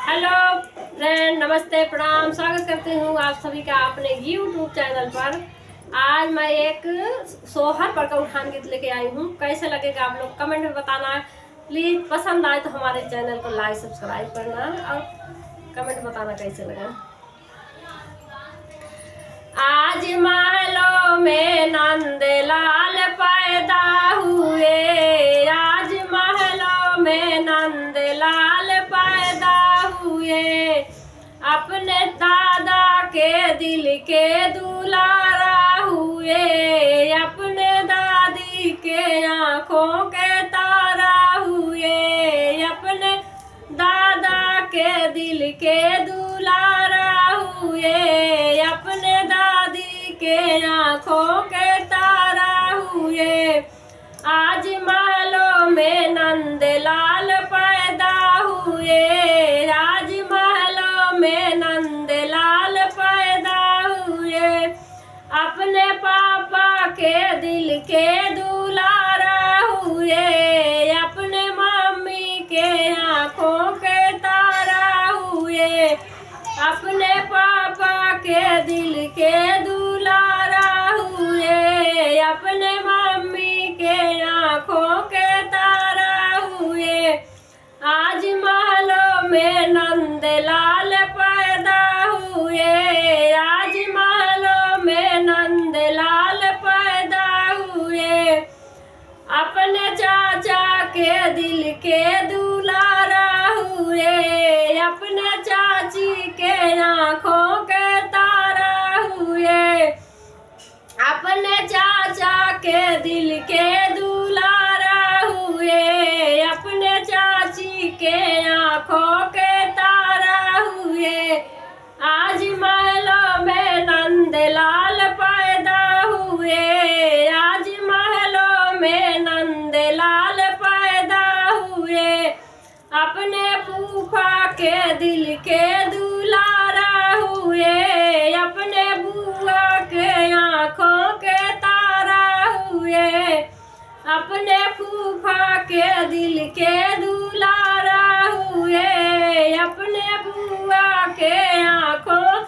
Hello friend, नमस्ते, प्रणाम। स्वागत करती हूँ आप सभी का अपने YouTube चैनल पर। आज मैं एक सोहर पर का उठान गीत लेके आई हूँ। कैसे लगेगा आप लोग कमेंट में बताना। प्लीज पसंद आए तो हमारे चैनल को लाइक सब्सक्राइब करना और कमेंट बताना कैसे लगा। आज महलों में नंदलाल पैदा हुए, आज महलों में नंदलाल पैदा हुए। अपने दादा के दिल के दुलारा हुए, अपने दादी के आँखों के तारा हुए। अपने दादा के दिल के दुलारा हुए, अपने दादी के आँखों के तारा हुए। आज महलों में नंदलाल पैदा हुए, आज महलों में नंदलाल पैदा हुए। अपने पापा के दिल के दुलारा हुए, अपने मम्मी के आँखों के तारा हुए। अपने पापा के दिल के दुलारा हुए, अपने मम्मी के आँखों के तारा हुए। आज महलों में नंदलाल पैदा हुए, आज महलों में नंदलाल पैदा हुए। अपने चाचा के दिल के दुलारा हुए, अपने चाची के आँखों के तारा हुए। अपने चाचा के दिल के दुलारा हुए, अपने चाची के आँखों के तारा हुए। आज महलों में नंदलाल पैदा हुए, आज महलों में नंदलाल पैदा हुए। अपने फूफा के दिल के दुलारा हुए, अपने बुआ के आँखों के तारा हुए। अपने फूफा के दिल के दुलारा हुए, अपने बुआ के आँखों